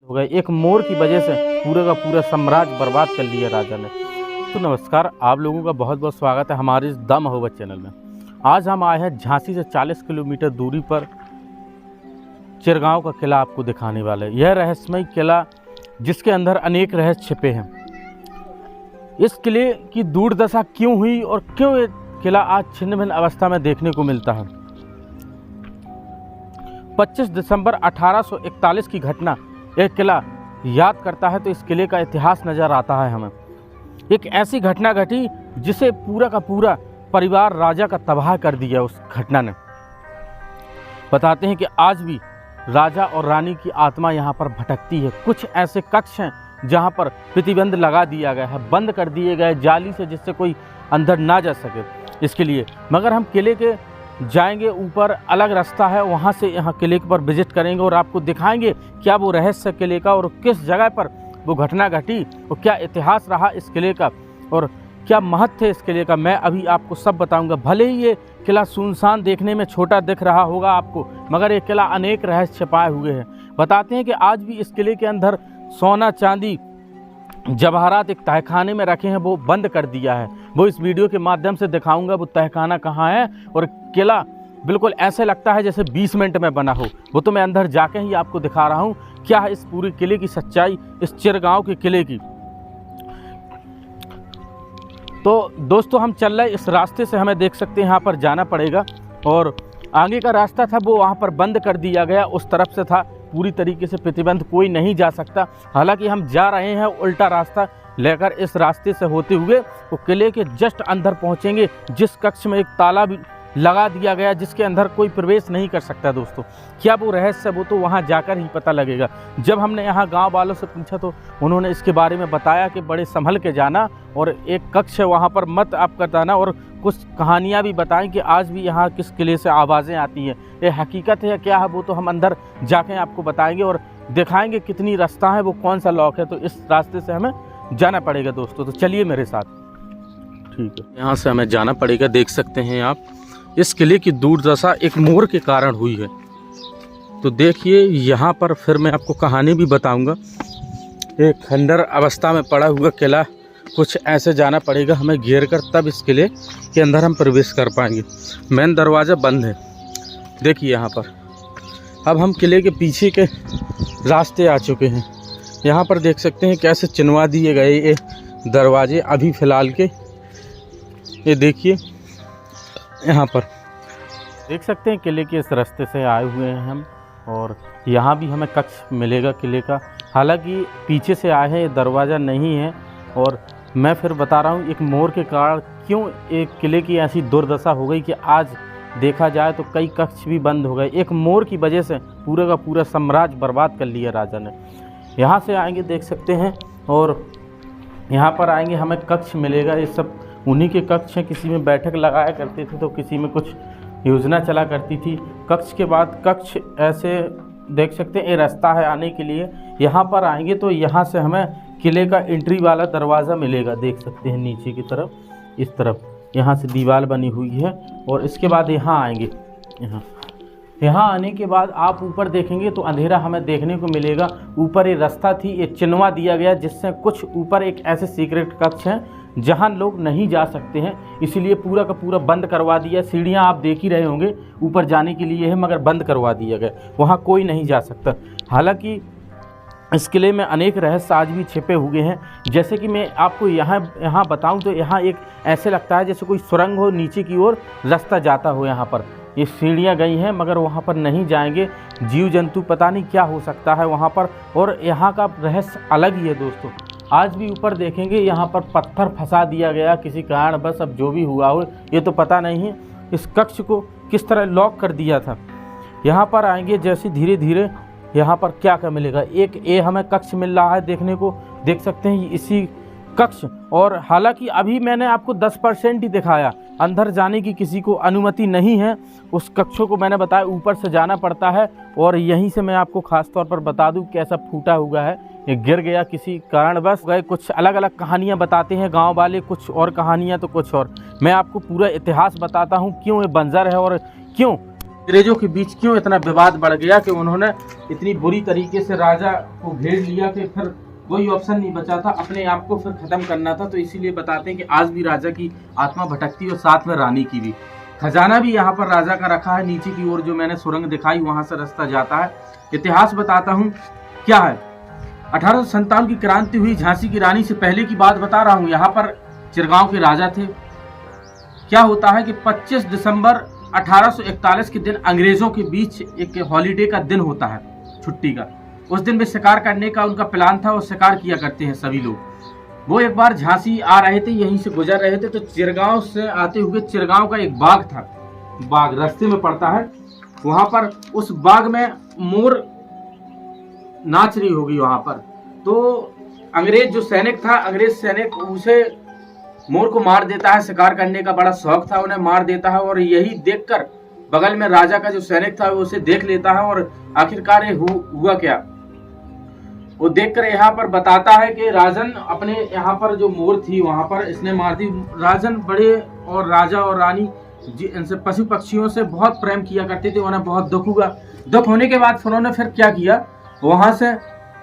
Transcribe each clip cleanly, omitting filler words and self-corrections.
हो गए। एक मोर की वजह से पूरे का पूरा साम्राज्य बर्बाद कर लिया राजा ने। तो नमस्कार, आप लोगों का बहुत बहुत स्वागत है हमारे इस द महोबत चैनल में। आज हम आए हैं झांसी से 40 किलोमीटर दूरी पर चिरगांव का किला आपको दिखाने वाले हैं। यह रहस्यमय किला जिसके अंदर अनेक रहस्य छिपे हैं। इस किले की दुर्दशा क्यों हुई और क्यों ये किला आज छिन्न भिन्न अवस्था में देखने को मिलता है। 25 दिसंबर 1841 की घटना एक किला याद करता है तो इस किले का इतिहास नजर आता है हमें। एक ऐसी घटना घटी जिसे पूरा का पूरा परिवार राजा का तबाह कर दिया। उस घटना ने बताते हैं कि आज भी राजा और रानी की आत्मा यहाँ पर भटकती है। कुछ ऐसे कक्ष हैं जहाँ पर प्रतिबंध लगा दिया गया है, बंद कर दिए गए जाली से, जिससे कोई अंदर ना जा सके इसके लिए। मगर हम किले के जाएंगे, ऊपर अलग रास्ता है, वहाँ से यहाँ किले पर विजिट करेंगे और आपको दिखाएंगे क्या वो रहस्य किले का और किस जगह पर वो घटना घटी और क्या इतिहास रहा इस किले का और क्या महत्व है इस किले का। मैं अभी आपको सब बताऊंगा। भले ही ये किला सुनसान देखने में छोटा दिख रहा होगा आपको, मगर ये किला अनेक रहस्य छिपाए हुए हैं। बताते हैं कि आज भी इस किले के अंदर सोना चांदी जवाहरात एक तहखाने में रखे हैं, वो बंद कर दिया है। वो इस वीडियो के माध्यम से दिखाऊंगा वो तहखाना कहाँ है। और किला बिल्कुल ऐसे लगता है जैसे 20 मिनट में बना हो। वो तो मैं अंदर जाके ही आपको दिखा रहा हूँ क्या है इस पूरे किले की सच्चाई, इस चिरगांव के किले की। तो दोस्तों हम चल रहे इस रास्ते से, हमें देख सकते हैं यहाँ पर जाना पड़ेगा और आगे का रास्ता था वो वहाँ पर बंद कर दिया गया, उस तरफ से था पूरी तरीके से प्रतिबंध, कोई नहीं जा सकता। हालांकि हम जा रहे हैं उल्टा रास्ता लेकर, इस रास्ते से होते हुए वो किले के जस्ट अंदर पहुँचेंगे, जिस कक्ष में एक ताला भी लगा दिया गया जिसके अंदर कोई प्रवेश नहीं कर सकता। दोस्तों क्या वो रहस्य, वो तो वहाँ जाकर ही पता लगेगा। जब हमने यहाँ गांव वालों से पूछा तो उन्होंने इसके बारे में बताया कि बड़े संभल के जाना और एक कक्ष है वहाँ पर मत आप करताना, और कुछ कहानियाँ भी बताएं कि आज भी यहाँ किस किले से आवाज़ें आती हैं। ये हकीकत है या क्या है वो तो हम अंदर जाके आपको बताएंगे और दिखाएंगे कितनी रास्ता है, वो कौन सा लॉक है। तो इस रास्ते से हमें जाना पड़ेगा दोस्तों, तो चलिए मेरे साथ। ठीक है, यहाँ से हमें जाना पड़ेगा। देख सकते हैं आप इस किले की दुर्दशा एक मोर के कारण हुई है। तो देखिए यहाँ पर फिर मैं आपको कहानी भी बताऊंगा। एक खंडर अवस्था में पड़ा हुआ किला, कुछ ऐसे जाना पड़ेगा हमें घेर कर, तब इस किले के अंदर हम प्रवेश कर पाएंगे। मेन दरवाज़ा बंद है देखिए यहाँ पर। अब हम किले के पीछे के रास्ते आ चुके हैं। यहाँ पर देख सकते हैं कैसे चिनवा दिए गए ये दरवाजे अभी फ़िलहाल के। ये देखिए यहाँ पर देख सकते हैं किले के इस रास्ते से आए हुए हैं हम, और यहाँ भी हमें कक्ष मिलेगा किले का। हालांकि पीछे से आए हैं, ये दरवाज़ा नहीं है। और मैं फिर बता रहा हूँ एक मोर के कारण क्यों एक किले की ऐसी दुर्दशा हो गई कि आज देखा जाए तो कई कक्ष भी बंद हो गए। एक मोर की वजह से पूरे का पूरा साम्राज्य बर्बाद कर लिया राजा ने। यहाँ से आएंगे देख सकते हैं, और यहाँ पर आएंगे हमें कक्ष मिलेगा। ये सब उन्हीं के कक्ष हैं। किसी में बैठक लगाया करते थे तो किसी में कुछ योजना चला करती थी। कक्ष के बाद कक्ष ऐसे देख सकते हैं, ये रास्ता है आने के लिए। यहाँ पर आएंगे तो यहाँ से हमें किले का एंट्री वाला दरवाज़ा मिलेगा। देख सकते हैं नीचे की तरफ, इस तरफ यहाँ से दीवार बनी हुई है। और इसके बाद यहाँ आएंगे, यहाँ आने के बाद आप ऊपर देखेंगे तो अंधेरा हमें देखने को मिलेगा। ऊपर ये रास्ता थी, ये चिनवा दिया गया जिससे कुछ ऊपर एक ऐसे सीक्रेट कक्ष है जहां लोग नहीं जा सकते हैं, इसीलिए पूरा का पूरा बंद करवा दिया। सीढ़ियां आप देख ही रहे होंगे ऊपर जाने के लिए है, मगर बंद करवा दिया गया, वहां कोई नहीं जा सकता। हालांकि इस किले में अनेक रहस्य आज भी छिपे हुए हैं। जैसे कि मैं आपको यहाँ बताऊं तो यहाँ एक ऐसे लगता है जैसे कोई सुरंग हो, नीचे की ओर रास्ता जाता हो। यहाँ पर ये सीढ़ियाँ गई हैं मगर वहाँ पर नहीं जाएंगे। जीव जंतु पता नहीं क्या हो सकता है वहाँ पर, और यहाँ का रहस्य अलग ही है दोस्तों। आज भी ऊपर देखेंगे यहाँ पर पत्थर फंसा दिया गया किसी कारण, बस अब जो भी हुआ हो ये तो पता नहीं है। इस कक्ष को किस तरह लॉक कर दिया था। यहाँ पर आएंगे जैसे धीरे धीरे यहाँ पर क्या क्या मिलेगा। एक ये हमें कक्ष मिल रहा है देखने को, देख सकते हैं इसी कक्ष। और हालांकि अभी मैंने आपको 10% ही दिखाया, अंदर जाने की किसी को अनुमति नहीं है। उस कक्षों को मैंने बताया ऊपर से जाना पड़ता है। और यहीं से मैं आपको खास तौर पर बता दूं कैसा फूटा हुआ है, ये गिर गया किसी कारणवश गए। कुछ अलग अलग कहानियां बताते हैं गांव वाले, कुछ और कहानियां तो कुछ और। मैं आपको पूरा इतिहास बताता हूं क्यों ये बंजर है और क्यों अंग्रेजों के बीच क्यों इतना विवाद बढ़ गया कि उन्होंने इतनी बुरी तरीके से राजा को घेर लिया कि फिर कोई ऑप्शन नहीं बचा था, अपने आप को फिर खत्म करना था। तो इसीलिए बताते हैं कि आज भी राजा की आत्मा भटकती और साथ में रानी की भी। खजाना भी यहाँ पर राजा का रखा है, नीचे की ओर जो मैंने सुरंग दिखाई वहां से रास्ता जाता है। इतिहास बताता हूँ क्या है। 1857 की क्रांति हुई, झांसी की रानी से पहले की बात बता रहा हूँ। यहाँ पर चिरगांव के राजा थे। क्या होता है कि 25 दिसंबर 1841 के दिन अंग्रेजों के बीच एक हॉलीडे का दिन होता है, छुट्टी का। उस दिन में शिकार करने का उनका प्लान था और शिकार किया करते हैं सभी लोग। वो एक बार झांसी आ रहे थे, यहीं से गुजर रहे थे, तो चिरगांव से आते हुए चिरगांव का एक बाग था, बाग रास्ते में पड़ता है। वहां पर उस बाग में मोर नाच रही होगी वहां पर। तो अंग्रेज जो सैनिक था, अंग्रेज सैनिक उसे मोर को मार देता है। शिकार करने का बड़ा शौक था, उन्हें मार देता है। और यही देखकर बगल में राजा का जो सैनिक था वो उसे देख लेता है। और आखिरकार ये हुआ क्या, वो देखकर यहाँ पर बताता है कि राजन अपने यहाँ पर जो मोर थी वहां पर इसने मार दी। राजन बड़े और राजा और रानी इनसे पशु पक्षियों से बहुत प्रेम किया करते थे। उन्हें बहुत दुख हुआ। दुख होने के बाद उन्होंने फिर क्या किया, वहां से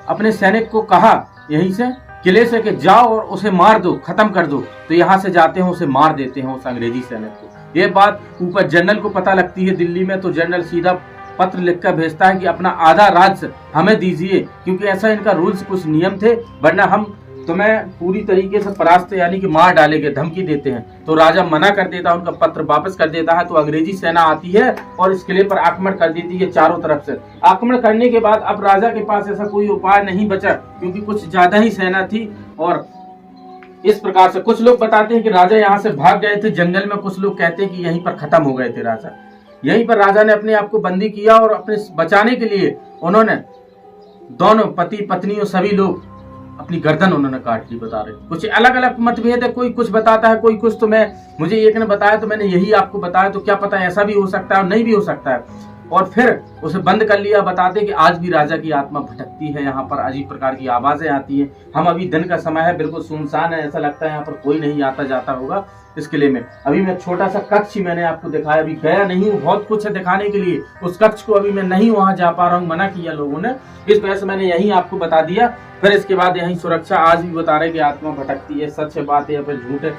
अपने सैनिक को कहा यहीं से किले से कि जाओ और उसे मार दो, खत्म कर दो। तो यहाँ से जाते हैं, उसे मार देते हैं उस अंग्रेजी सैनिक को। ये बात ऊपर जनरल को पता लगती है दिल्ली में। तो जनरल सीधा पत्र लिखकर भेजता है कि अपना आधा राज्य हमें दीजिए, क्योंकि ऐसा इनका रूल्स कुछ नियम थे, वरना हम तुम्हें पूरी तरीके से परास्त यानी कि मार डालेंगे, धमकी देते हैं। तो राजा मना कर देता है, उनका पत्र वापस कर देता है। तो अंग्रेजी सेना आती है और इस किले पर आक्रमण कर देती है चारों तरफ से। आक्रमण करने के बाद अब राजा के पास ऐसा कोई उपाय नहीं बचा, क्योंकि कुछ ज्यादा ही सेना थी। और इस प्रकार से कुछ लोग बताते हैं कि राजा यहाँ से भाग गए थे जंगल में, कुछ लोग कहते हैं कि यहीं पर खत्म हो गए थे राजा। यहीं पर राजा ने अपने आप को बंदी किया और अपने बचाने के लिए उन्होंने दोनों पति पत्नी और सभी लोग अपनी गर्दन उन्होंने काट ली। बता रहे कुछ अलग अलग मतभेद है, कोई कुछ बताता है, कोई कुछ। तो मुझे एक ने बताया तो मैंने यही आपको बताया। तो क्या पता ऐसा भी हो सकता है और नहीं भी हो सकता है। और फिर उसे बंद कर लिया। बताते कि आज भी राजा की आत्मा भटकती है, यहाँ पर अजीब प्रकार की आवाजें आती है। हम अभी दिन का समय है, बिल्कुल सुनसान है, ऐसा लगता है यहाँ पर कोई नहीं आता जाता होगा इस किले में। अभी मैं छोटा सा कक्ष ही मैंने आपको दिखाया, अभी गया नहीं हूँ, बहुत कुछ है दिखाने के लिए। उस कक्ष को अभी मैं नहीं वहां जा पा रहा हूँ, मना किया लोगों ने, इस वजह से मैंने यही आपको बता दिया। फिर इसके बाद यही सुरक्षा आज भी बता रहे कि आत्मा भटकती है, सच है बात है या फिर झूठ है।